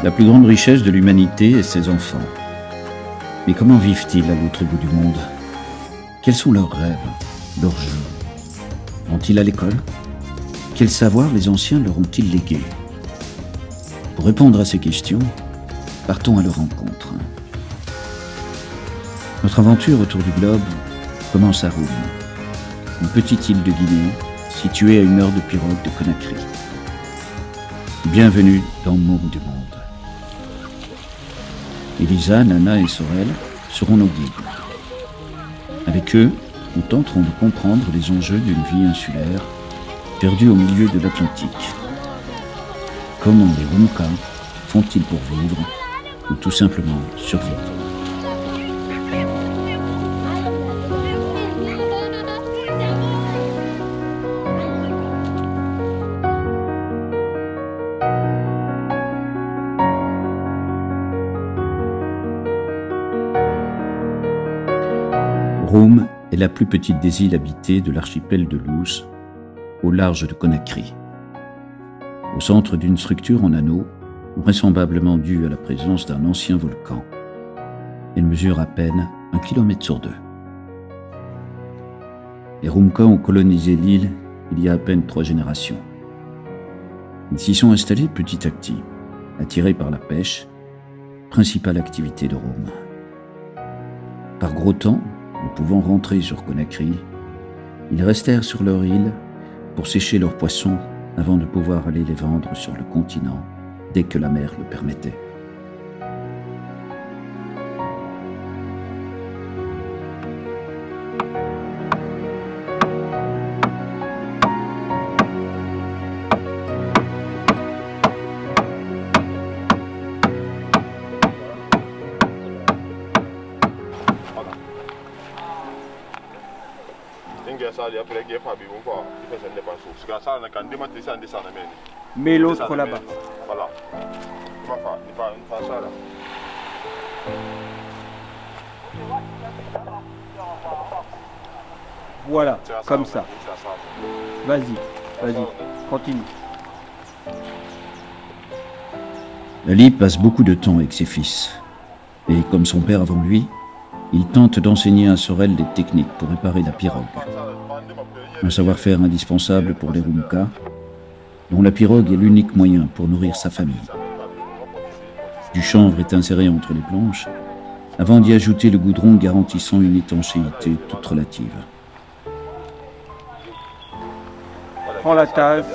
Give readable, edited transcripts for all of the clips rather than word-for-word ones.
La plus grande richesse de l'humanité est ses enfants. Mais comment vivent-ils à l'autre bout du monde? Quels sont leurs rêves, leurs jeux? Vont-ils à l'école? Quels savoirs les anciens leur ont-ils légués? Pour répondre à ces questions, partons à leur rencontre. Notre aventure autour du globe commence à Roum, une petite île de Guinée située à 1 heure de pirogue de Conakry. Bienvenue dans le monde du monde. Elisa, Nana et Sorel seront nos guides. Avec eux, nous tenterons de comprendre les enjeux d'une vie insulaire perdue au milieu de l'Atlantique. Comment les Rumka font-ils pour vivre ou tout simplement survivre? Roum est la plus petite des îles habitées de l'archipel de Luz, au large de Conakry. Au centre d'une structure en anneau, vraisemblablement due à la présence d'un ancien volcan. Elle mesure à peine 1 km sur 2. Les Rumka ont colonisé l'île il y a à peine 3 générations. Ils s'y sont installés petit à petit, attirés par la pêche, principale activité de Roum. Par gros temps, ne pouvant rentrer sur Conakry, ils restèrent sur leur île pour sécher leurs poissons avant de pouvoir aller les vendre sur le continent dès que la mer le permettait. Mais l'autre là-bas. Voilà, comme ça. Vas-y, continue. Ali passe beaucoup de temps avec ses fils. Et comme son père avant lui, il tente d'enseigner à Sorel des techniques pour réparer la pirogue. Un savoir-faire indispensable pour les Rumka, dont la pirogue est l'unique moyen pour nourrir sa famille. Du chanvre est inséré entre les planches, avant d'y ajouter le goudron garantissant une étanchéité toute relative. Prends la tasse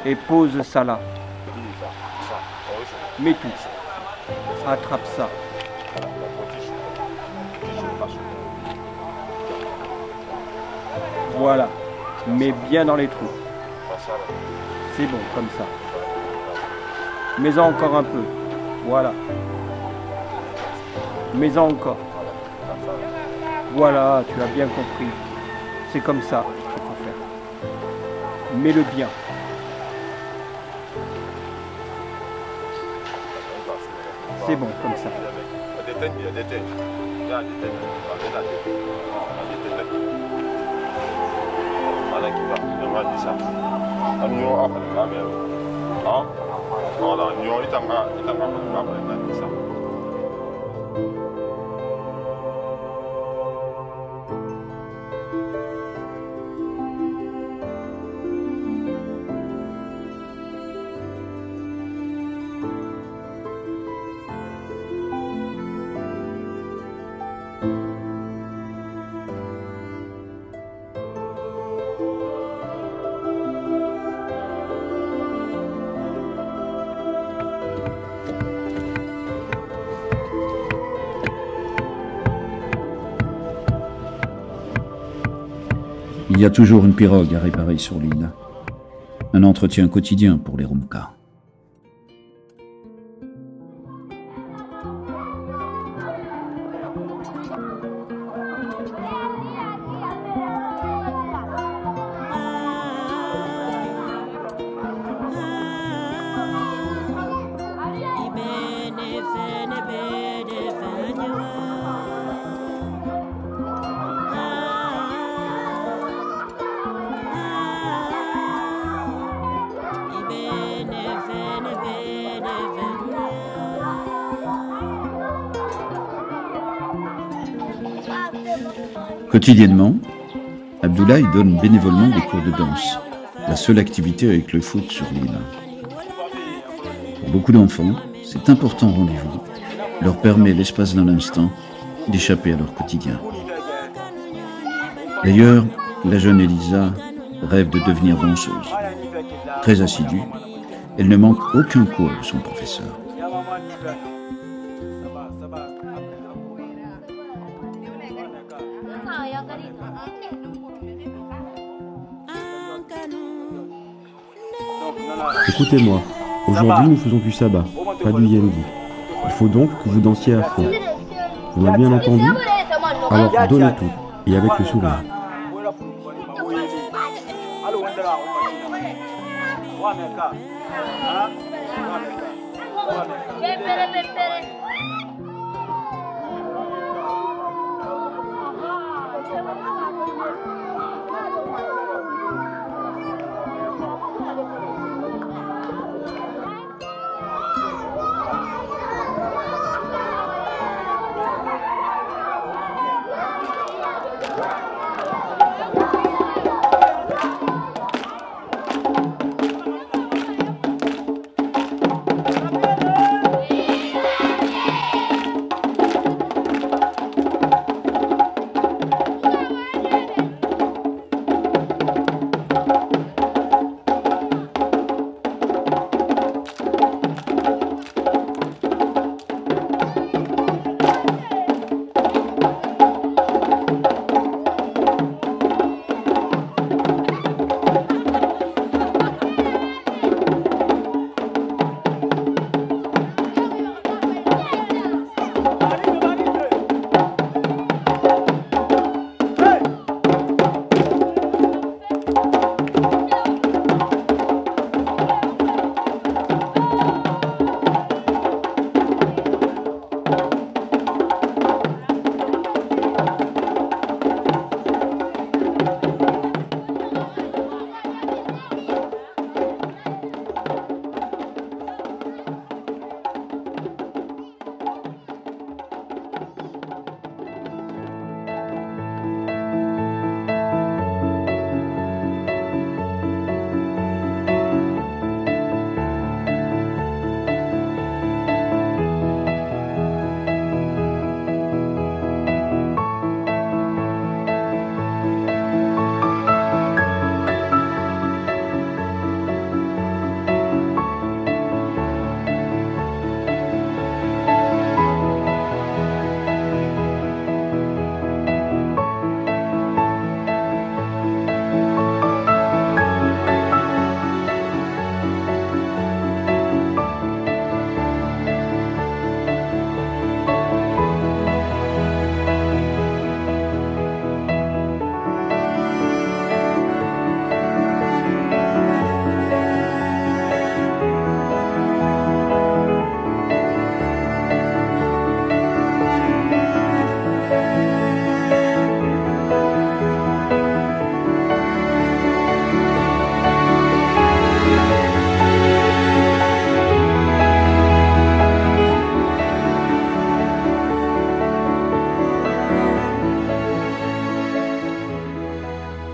et pose ça là. Mets tout. Attrape ça. Voilà. Mets bien dans les trous. C'est bon, comme ça. Mets-en encore un peu. Voilà. Mets-en encore. Voilà, tu as bien compris. C'est comme ça qu'il faut faire. Mets-le bien. C'est bon, comme ça. Il y a toujours une pirogue à réparer sur l'île. Un entretien quotidien pour les Rumka. Quotidiennement, Abdoulaye donne bénévolement des cours de danse, la seule activité avec le foot sur l'île. Pour beaucoup d'enfants, cet important rendez-vous leur permet, l'espace d'un instant, d'échapper à leur quotidien. D'ailleurs, la jeune Elisa rêve de devenir danseuse. Très assidue, elle ne manque aucun cours de son professeur. Écoutez-moi, aujourd'hui nous faisons du sabbat, pas du yendi. Il faut donc que vous dansiez à fond. Vous m'avez bien entendu? Alors donnez tout, et avec le sourire.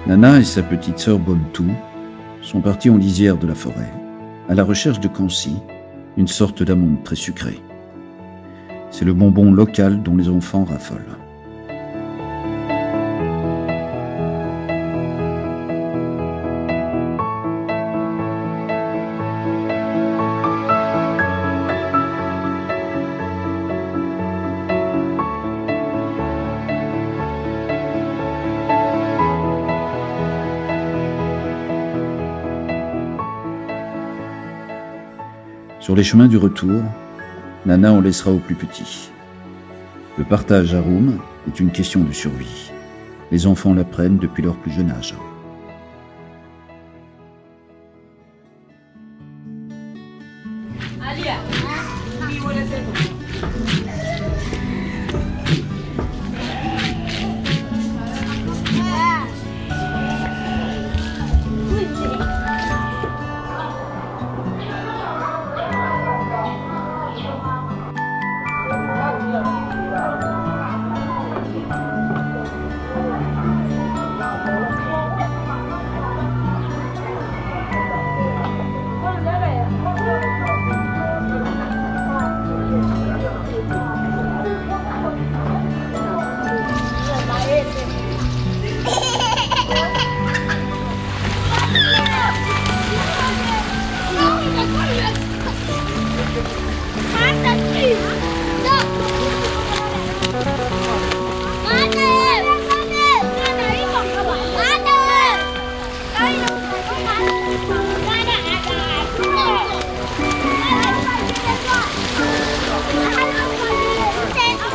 Nana et sa petite sœur Bontou sont partis en lisière de la forêt, à la recherche de Kansi, une sorte d'amande très sucrée. C'est le bonbon local dont les enfants raffolent. Sur les chemins du retour, Nana en laissera aux plus petits. Le partage à Roum est une question de survie. Les enfants l'apprennent depuis leur plus jeune âge.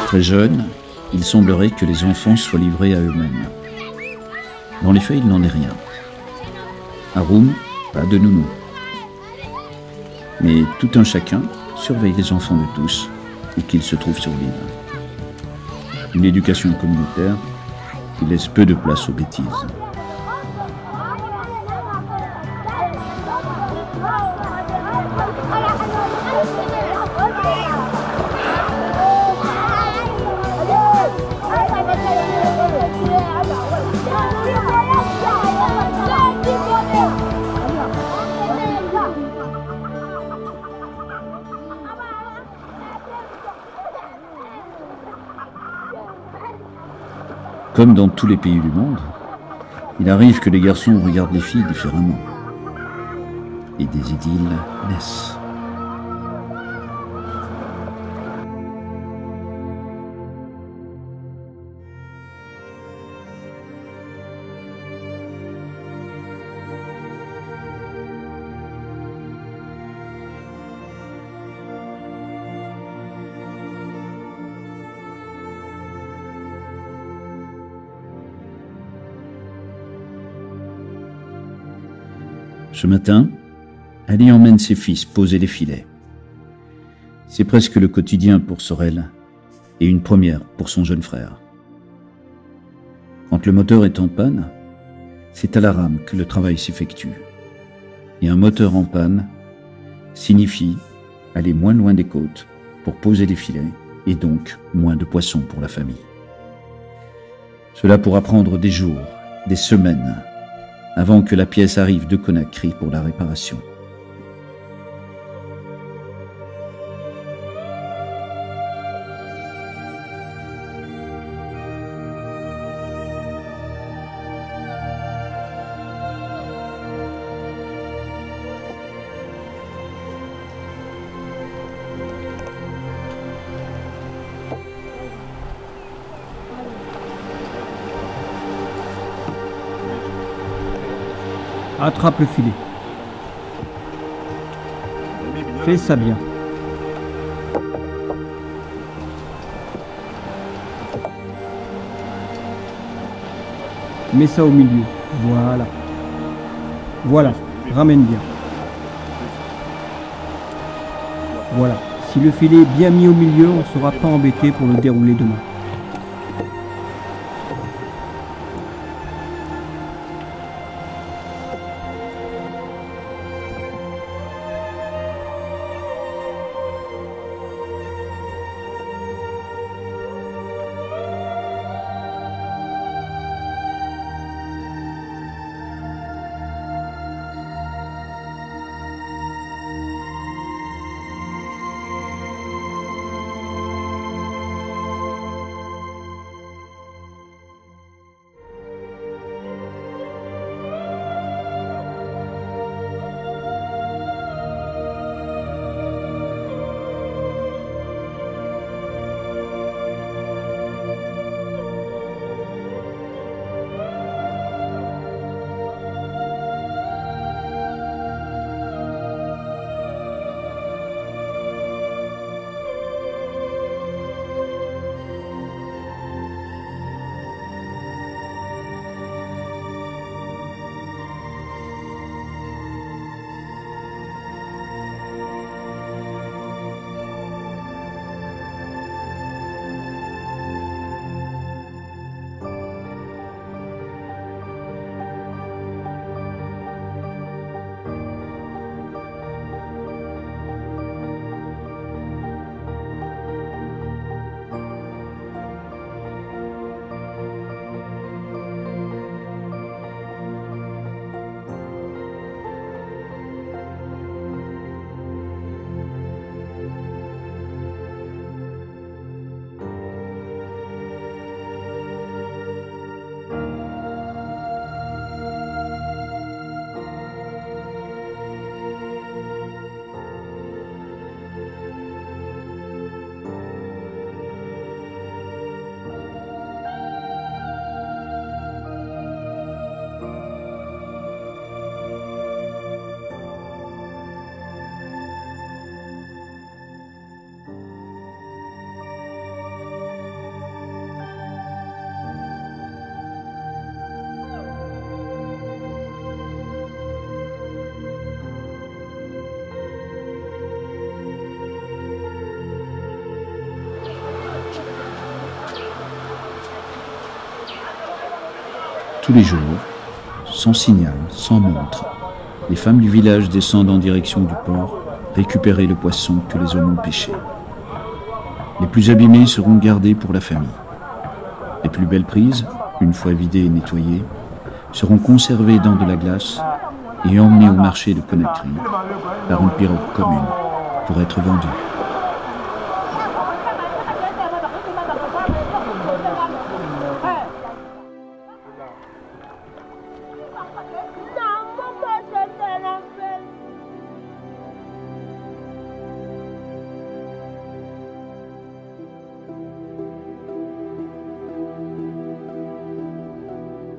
Très jeune, il semblerait que les enfants soient livrés à eux-mêmes. Dans les faits, il n'en est rien. Haroum, pas de nounou. Mais tout un chacun surveille les enfants de tous, où qu'ils se trouvent sur l'île. Une éducation communautaire qui laisse peu de place aux bêtises. Comme dans tous les pays du monde, il arrive que les garçons regardent les filles différemment. Et des idylles naissent. Ce matin, Ali emmène ses fils poser les filets. C'est presque le quotidien pour Sorel et une première pour son jeune frère. Quand le moteur est en panne, c'est à la rame que le travail s'effectue. Et un moteur en panne signifie aller moins loin des côtes pour poser les filets et donc moins de poissons pour la famille. Cela pourra prendre des jours, des semaines, avant que la pièce arrive de Conakry pour la réparation. Attrape le filet. Fais ça bien. Mets ça au milieu. Voilà. Voilà. Ramène bien. Voilà. Si le filet est bien mis au milieu, on ne sera pas embêté pour le dérouler demain. Tous les jours, sans signal, sans montre, les femmes du village descendent en direction du port, récupérer le poisson que les hommes ont pêché. Les plus abîmés seront gardés pour la famille. Les plus belles prises, une fois vidées et nettoyées, seront conservées dans de la glace et emmenées au marché de Conakry par une pirogue commune pour être vendues.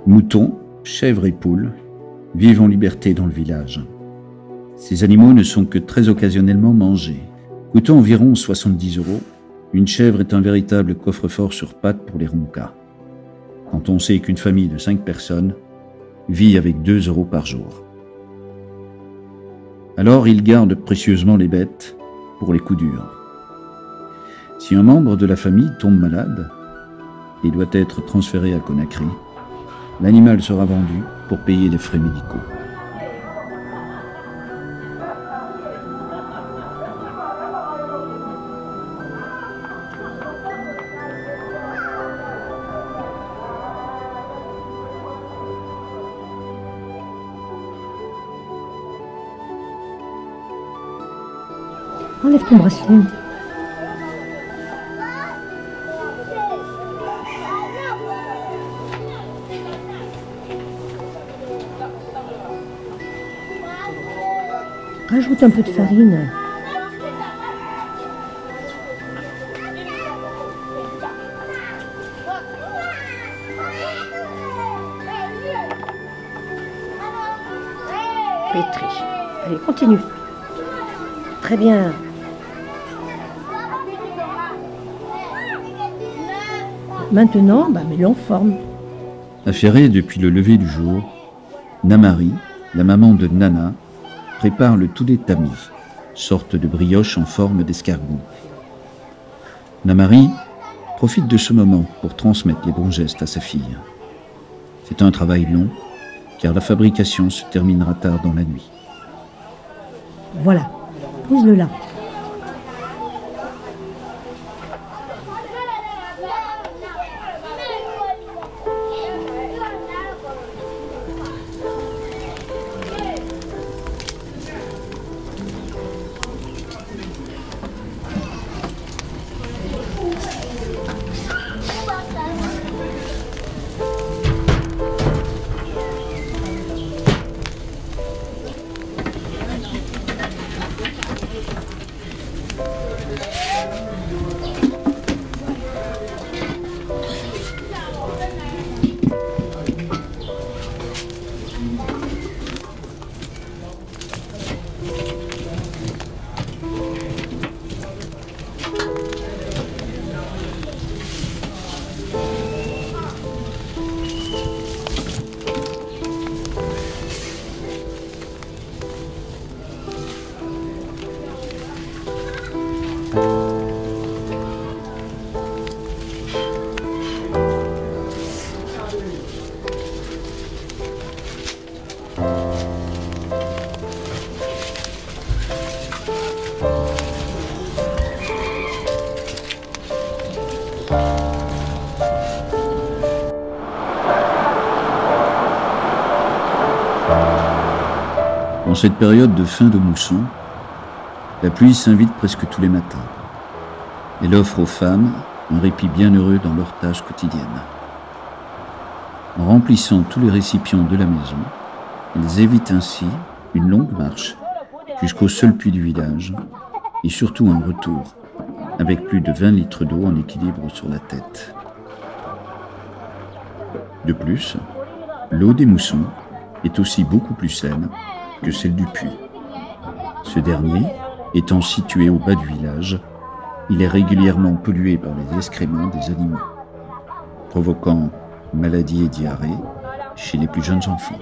Moutons, chèvres et poules vivent en liberté dans le village. Ces animaux ne sont que très occasionnellement mangés. Coûtant environ 70 €, une chèvre est un véritable coffre-fort sur pattes pour les Ronkas. Quand on sait qu'une famille de 5 personnes vit avec 2 € par jour. Alors ils gardent précieusement les bêtes pour les coups durs. Si un membre de la famille tombe malade et doit être transféré à Conakry, l'animal sera vendu pour payer les frais médicaux. Enlève ton bracelet. Rajoute un peu de farine. Pétri. Allez, continue. Très bien. Maintenant, mets-le en forme. Affairée depuis le lever du jour, Namari, la maman de Nana, prépare le toulet tami, sorte de brioche en forme d'escargot. Namari profite de ce moment pour transmettre les bons gestes à sa fille. C'est un travail long, car la fabrication se terminera tard dans la nuit. Voilà, pose-le là. En cette période de fin de mousson, la pluie s'invite presque tous les matins. Elle offre aux femmes un répit bienheureux dans leurs tâches quotidiennes. En remplissant tous les récipients de la maison, elles évitent ainsi une longue marche jusqu'au seul puits du village et surtout un retour avec plus de 20 litres d'eau en équilibre sur la tête. De plus, l'eau des moussons est aussi beaucoup plus saine que celle du puits. Ce dernier, étant situé au bas du village, il est régulièrement pollué par les excréments des animaux, provoquant maladies et diarrhées chez les plus jeunes enfants.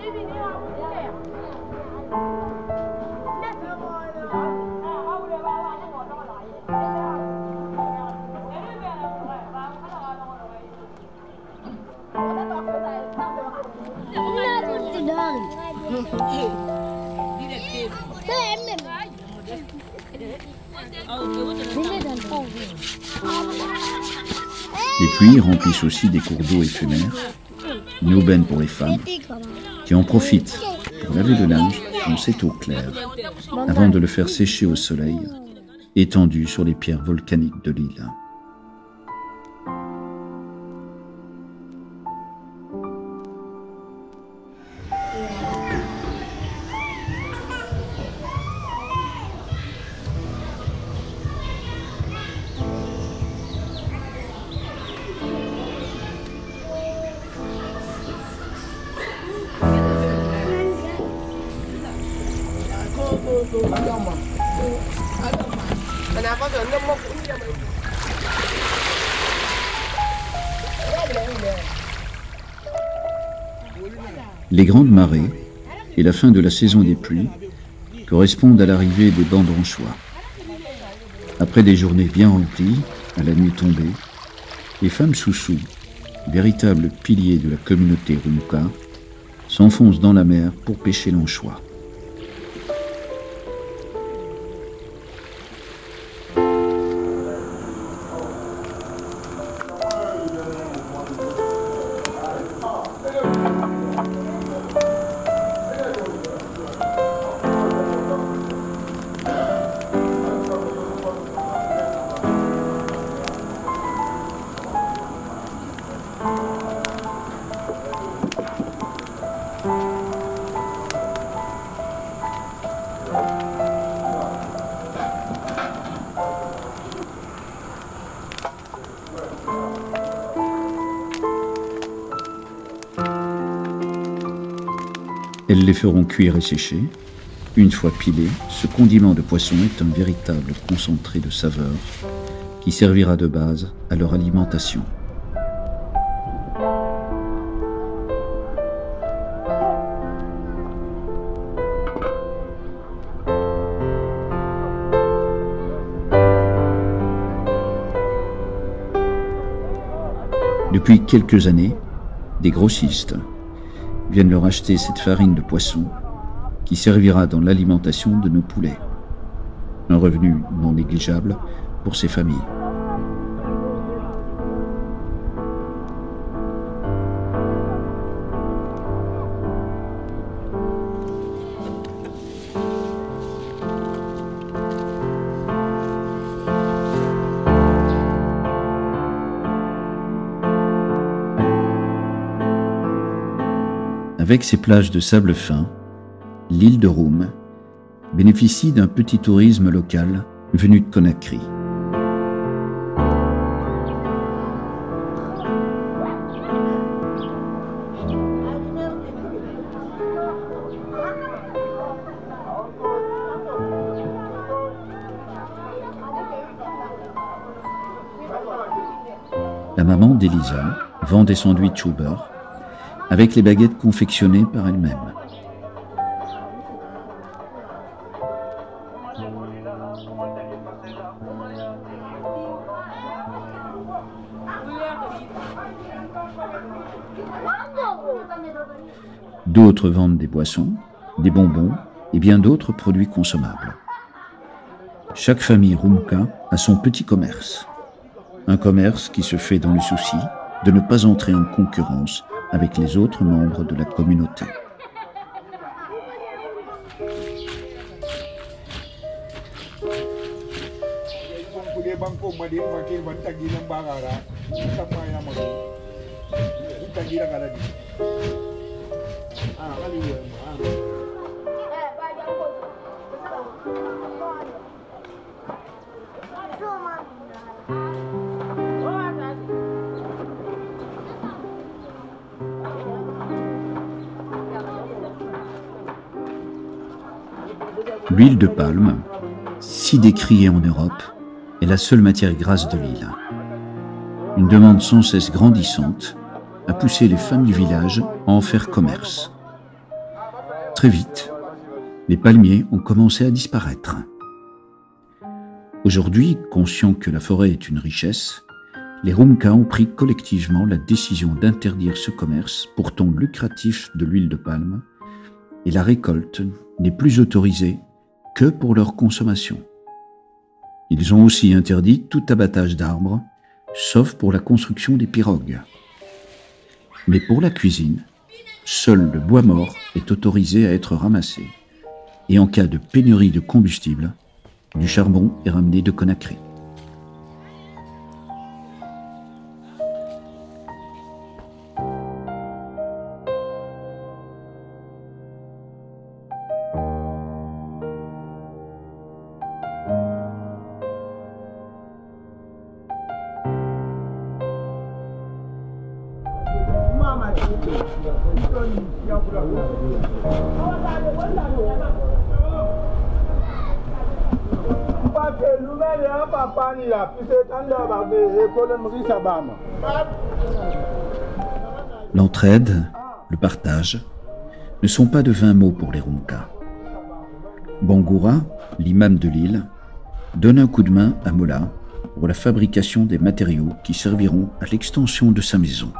Les puits remplissent aussi des cours d'eau éphémères, une aubaine pour les femmes, qui en profitent pour laver le linge dans cette eau claire, avant de le faire sécher au soleil, étendu sur les pierres volcaniques de l'île. Les grandes marées et la fin de la saison des pluies correspondent à l'arrivée des banderanchois. Après des journées bien remplies, à la nuit tombée, les femmes Soussou, véritables piliers de la communauté Rumka, s'enfoncent dans la mer pour pêcher l'anchois. Elles les feront cuire et sécher. Une fois pilé, ce condiment de poisson est un véritable concentré de saveurs qui servira de base à leur alimentation. Depuis quelques années, des grossistes viennent leur acheter cette farine de poisson qui servira dans l'alimentation de nos poulets. Un revenu non négligeable pour ces familles. Avec ses plages de sable fin, l'île de Roum bénéficie d'un petit tourisme local venu de Conakry. La maman d'Elisa vend des sandwichs au beurre avec les baguettes confectionnées par elle-même. D'autres vendent des boissons, des bonbons et bien d'autres produits consommables. Chaque famille Rumka a son petit commerce. Un commerce qui se fait dans le souci de ne pas entrer en concurrence avec les autres membres de la communauté. L'huile de palme, si décriée en Europe, est la seule matière grasse de l'île. Une demande sans cesse grandissante a poussé les femmes du village à en faire commerce. Très vite, les palmiers ont commencé à disparaître. Aujourd'hui, conscients que la forêt est une richesse, les Rumka ont pris collectivement la décision d'interdire ce commerce pourtant lucratif de l'huile de palme et la récolte n'est plus autorisée que pour leur consommation. Ils ont aussi interdit tout abattage d'arbres, sauf pour la construction des pirogues. Mais pour la cuisine, seul le bois mort est autorisé à être ramassé, et en cas de pénurie de combustible, du charbon est ramené de Conakry. L'entraide, le partage, ne sont pas de vains mots pour les Rumka. Bangoura, l'imam de l'île, donne un coup de main à Mola pour la fabrication des matériaux qui serviront à l'extension de sa maison.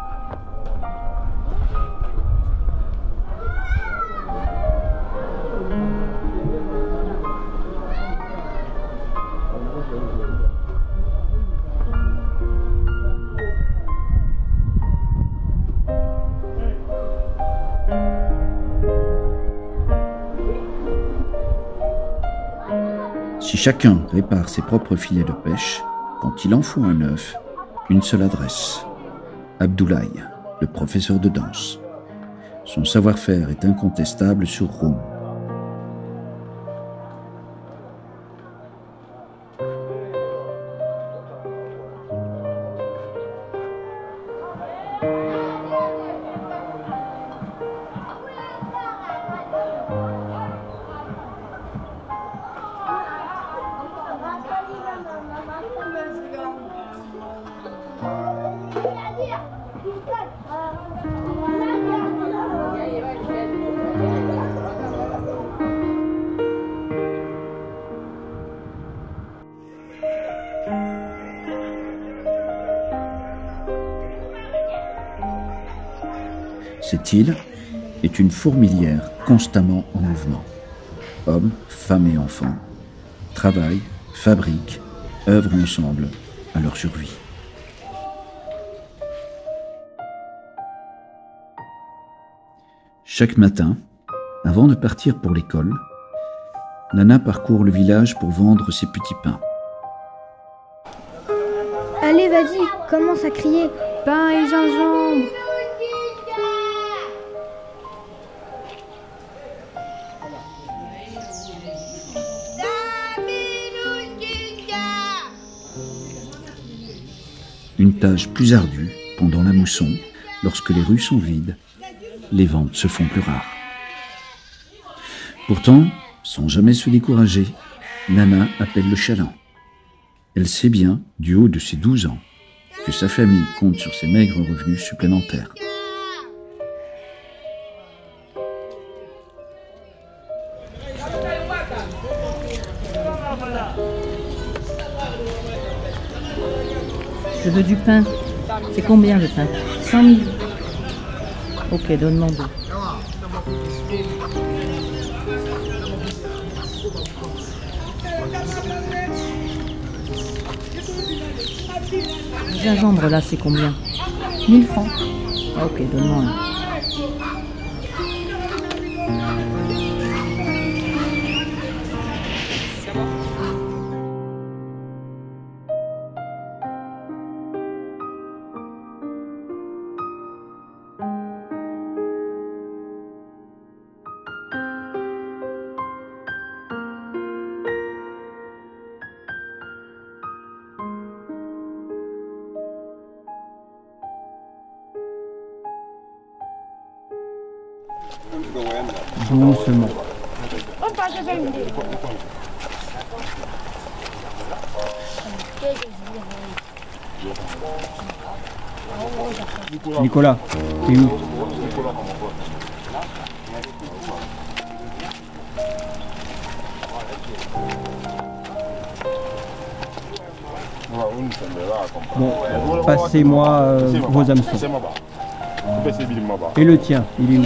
Si chacun répare ses propres filets de pêche, quand il en faut un neuf, une seule adresse. Abdoulaye, le professeur de danse. Son savoir-faire est incontestable sur Roum. Cette île est une fourmilière constamment en mouvement. Hommes, femmes et enfants travaillent, fabriquent, œuvrent ensemble à leur survie. Chaque matin, avant de partir pour l'école, Nana parcourt le village pour vendre ses petits pains. Allez, vas-y, commence à crier. Pain et gingembre. Une tâche plus ardue pendant la mousson, lorsque les rues sont vides, les ventes se font plus rares. Pourtant, sans jamais se décourager, Nana appelle le chaland. Elle sait bien, du haut de ses 12 ans, que sa famille compte sur ses maigres revenus supplémentaires. Je veux du pain. C'est combien le pain? 100 000. Ok, donne-moi deux. Le gingembre là, c'est combien? 1000 francs. Ok, donne-moi un. Doucement. Nicolas, t'es où? Bon, passez-moi vos hameçons. Et le tien, il est où?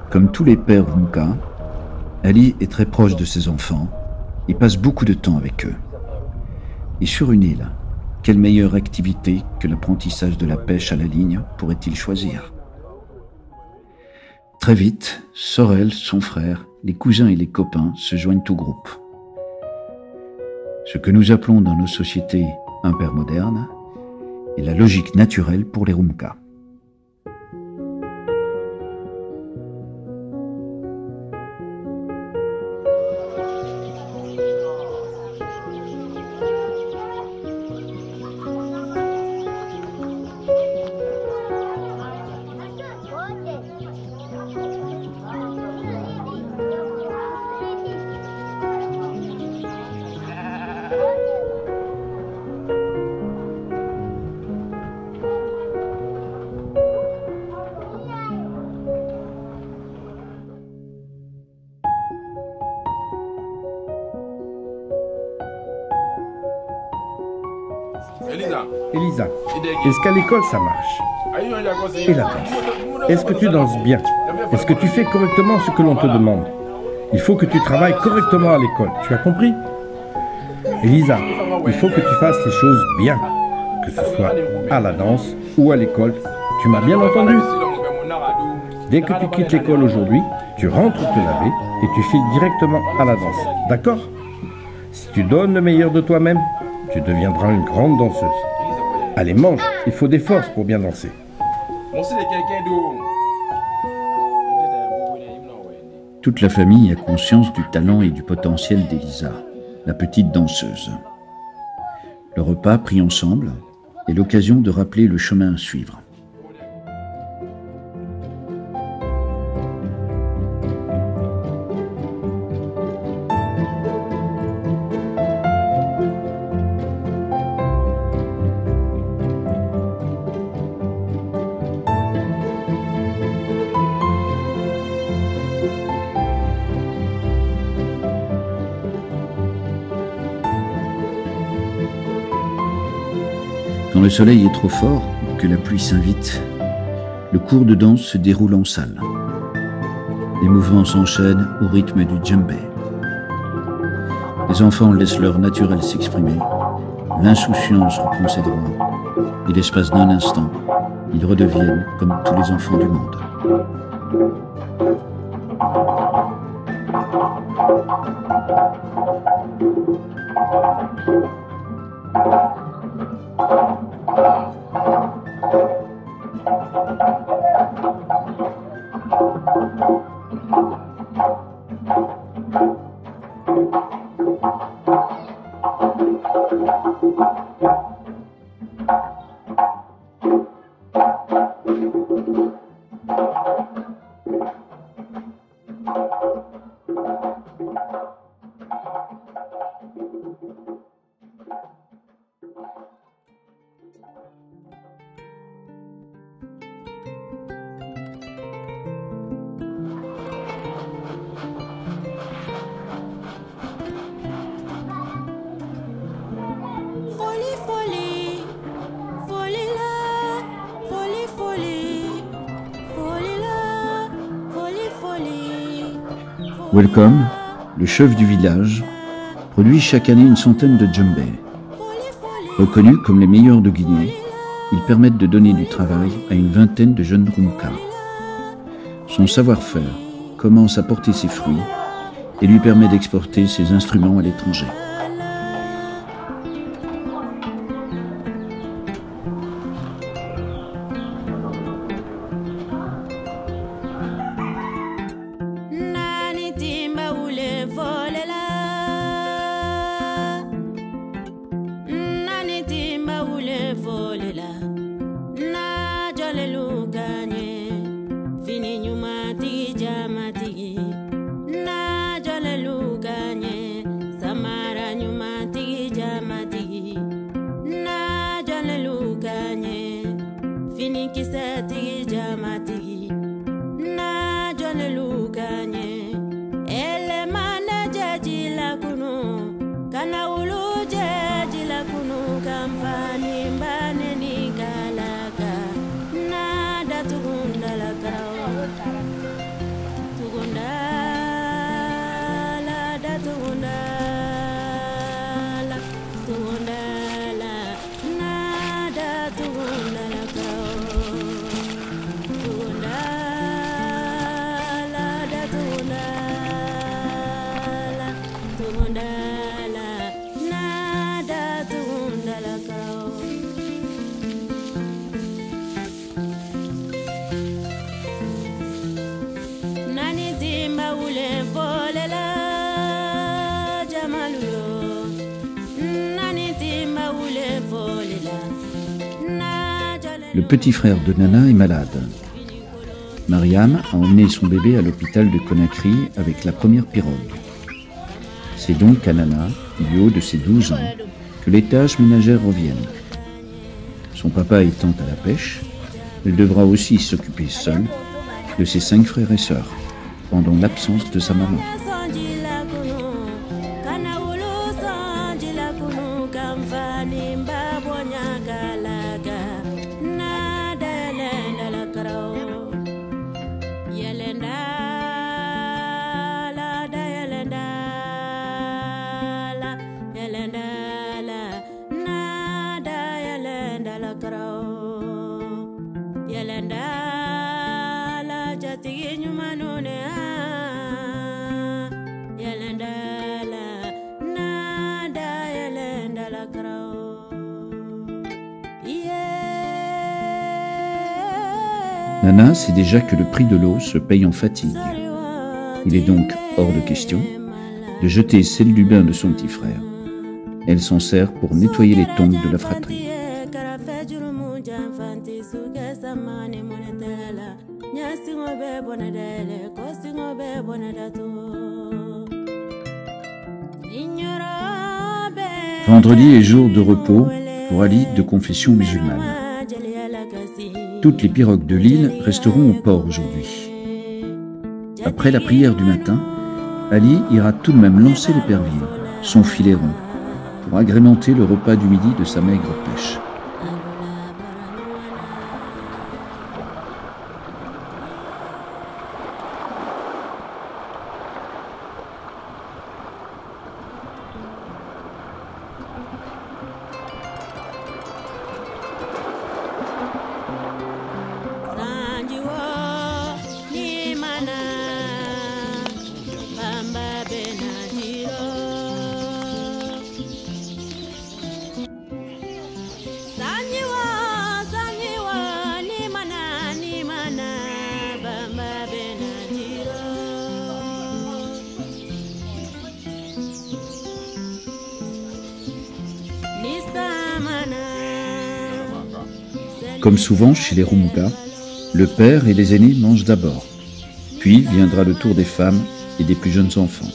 Comme tous les pères Rumka, Ali est très proche de ses enfants et passe beaucoup de temps avec eux. Et sur une île, quelle meilleure activité que l'apprentissage de la pêche à la ligne pourrait-il choisir? Très vite, Sorel, son frère, les cousins et les copains se joignent au groupe. Ce que nous appelons dans nos sociétés un père moderne est la logique naturelle pour les Rumka. Elisa, est-ce qu'à l'école ça marche? Et la danse? Est-ce que tu danses bien? Est-ce que tu fais correctement ce que l'on te demande? Il faut que tu travailles correctement à l'école, tu as compris? Elisa, il faut que tu fasses les choses bien, que ce soit à la danse ou à l'école. Tu m'as bien entendu? Dès que tu quittes l'école aujourd'hui, tu rentres te laver et tu files directement à la danse, d'accord? Si tu donnes le meilleur de toi-même, tu deviendras une grande danseuse. Allez, mange, il faut des forces pour bien danser. Toute la famille a conscience du talent et du potentiel d'Elisa, la petite danseuse. Le repas pris ensemble est l'occasion de rappeler le chemin à suivre. Quand le soleil est trop fort, que la pluie s'invite, le cours de danse se déroule en salle. Les mouvements s'enchaînent au rythme du djembé. Les enfants laissent leur naturel s'exprimer, l'insouciance reprend ses droits, et l'espace d'un instant, ils redeviennent comme tous les enfants du monde. Welcome, le chef du village, produit chaque année une centaine de djembés. Reconnus comme les meilleurs de Guinée, ils permettent de donner du travail à une vingtaine de jeunes Rumka. Son savoir-faire commence à porter ses fruits et lui permet d'exporter ses instruments à l'étranger. Kana ulu jeji la kunu kamfani mbane nika petit frère de Nana est malade. Mariam a emmené son bébé à l'hôpital de Conakry avec la première pirogue. C'est donc à Nana, du haut de ses 12 ans, que les tâches ménagères reviennent. Son papa étant à la pêche, elle devra aussi s'occuper seule de ses 5 frères et sœurs, pendant l'absence de sa maman. Nana sait déjà que le prix de l'eau se paye en fatigue. Il est donc hors de question de jeter celle du bain de son petit frère. Elle s'en sert pour nettoyer les tombes de la fratrie. Vendredi est jour de repos pour Ali de confession musulmane. Toutes les pirogues de l'île resteront au port aujourd'hui. Après la prière du matin, Ali ira tout de même lancer l'épervier, son filet rond, pour agrémenter le repas du midi de sa maigre pêche. Comme souvent chez les Rumbuka, le père et les aînés mangent d'abord, puis viendra le tour des femmes et des plus jeunes enfants.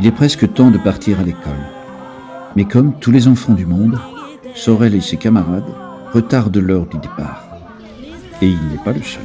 Il est presque temps de partir à l'école. Mais comme tous les enfants du monde, Sorel et ses camarades retardent l'heure du départ. Et il n'est pas le seul.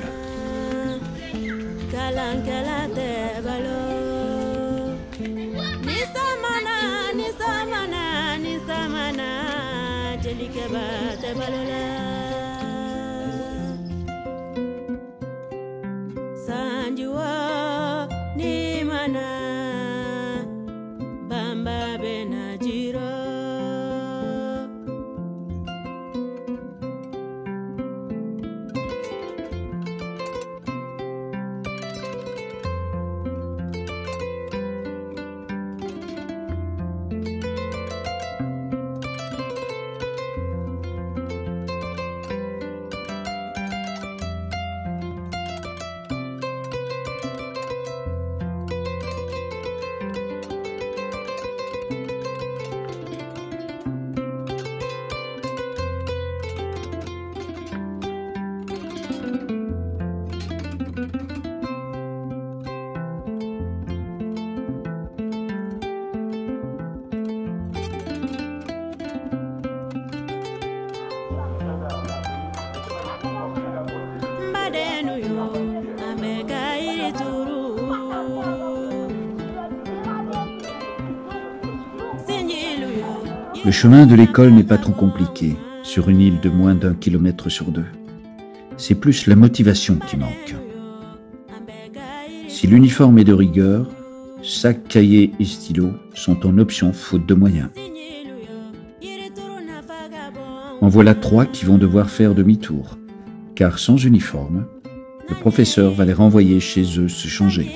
Le chemin de l'école n'est pas trop compliqué, sur une île de moins d'1 kilomètre sur 2. c'est plus la motivation qui manque. Si l'uniforme est de rigueur, sac, cahier et stylo sont en option faute de moyens. En voilà 3 qui vont devoir faire demi-tour, car sans uniforme, le professeur va les renvoyer chez eux se changer.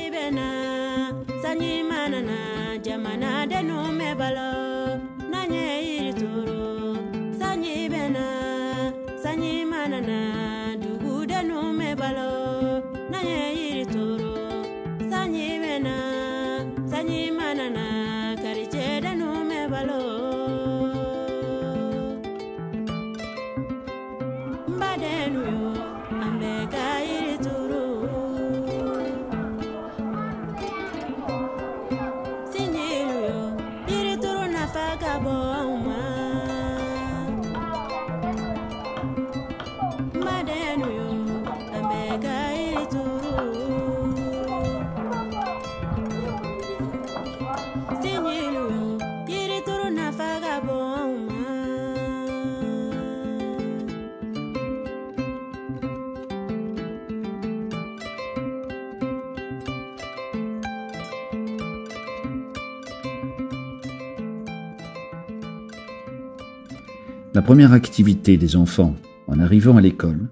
La première activité des enfants en arrivant à l'école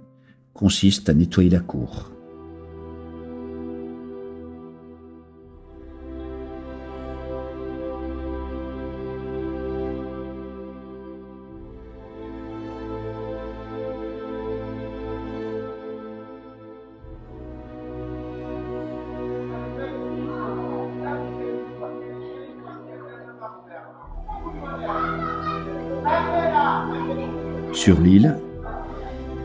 consiste à nettoyer la cour. Sur l'île,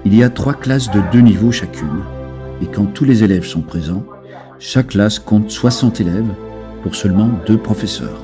il y a 3 classes de 2 niveaux chacune, et quand tous les élèves sont présents, chaque classe compte 60 élèves pour seulement 2 professeurs.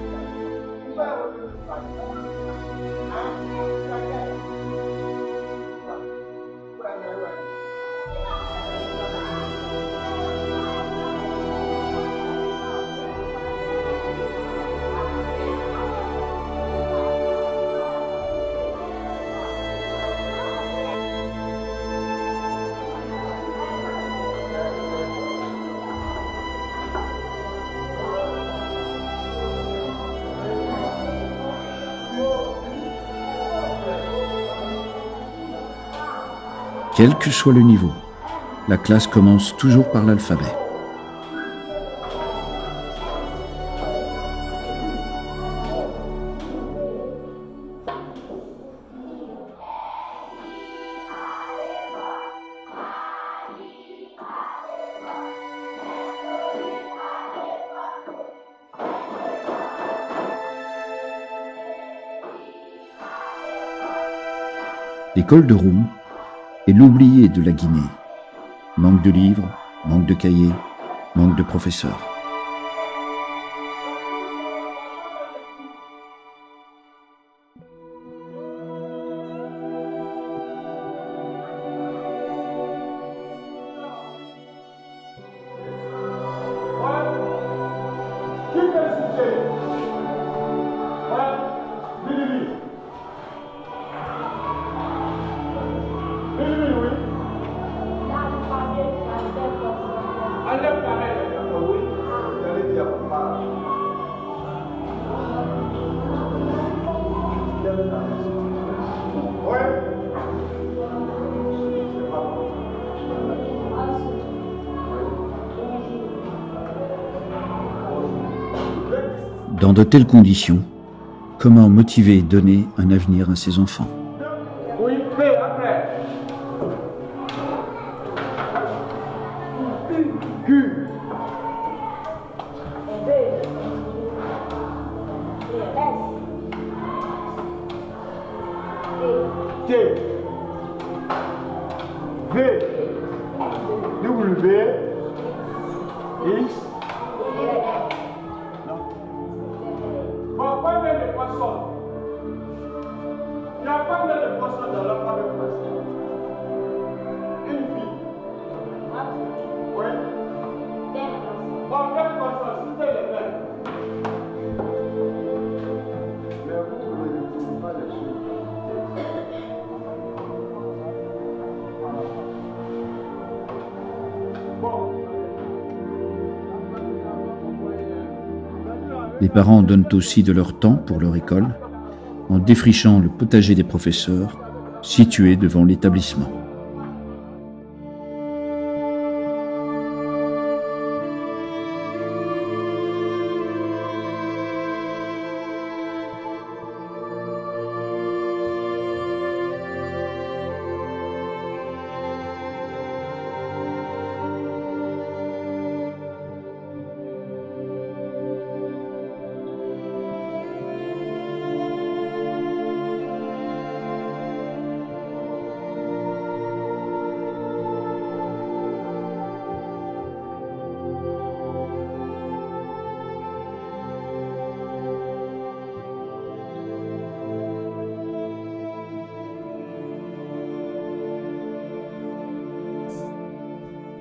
Quel que soit le niveau, la classe commence toujours par l'alphabet. L'école de Roum est l'oublié de la Guinée. Manque de livres, manque de cahiers, manque de professeurs. Dans de telles conditions, comment motiver et donner un avenir à ses enfants? Les parents donnent aussi de leur temps pour leur école, en défrichant le potager des professeurs, situé devant l'établissement.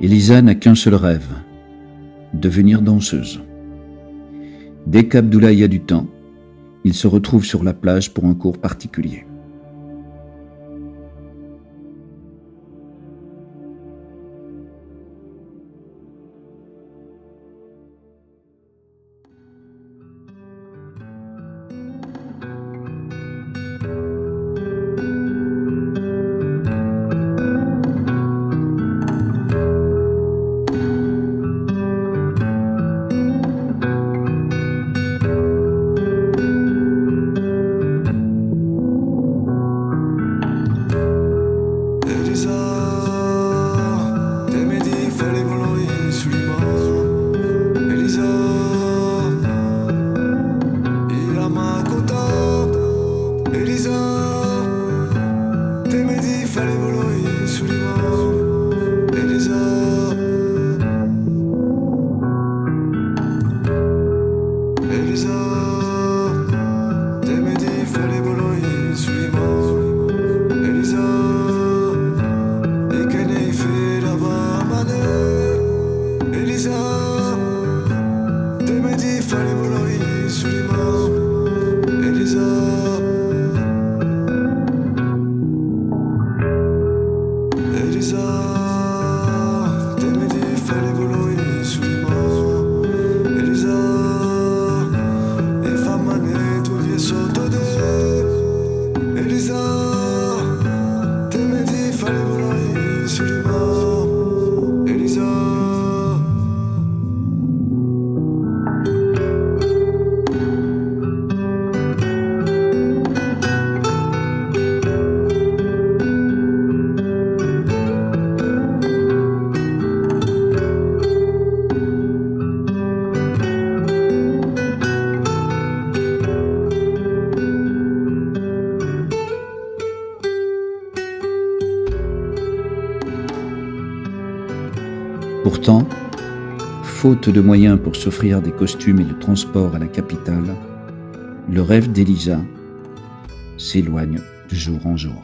Elisa n'a qu'un seul rêve, devenir danseuse. Dès qu'Abdoulaye a du temps, il se retrouve sur la plage pour un cours particulier. Pourtant, faute de moyens pour s'offrir des costumes et le transport à la capitale, le rêve d'Elisa s'éloigne de jour en jour.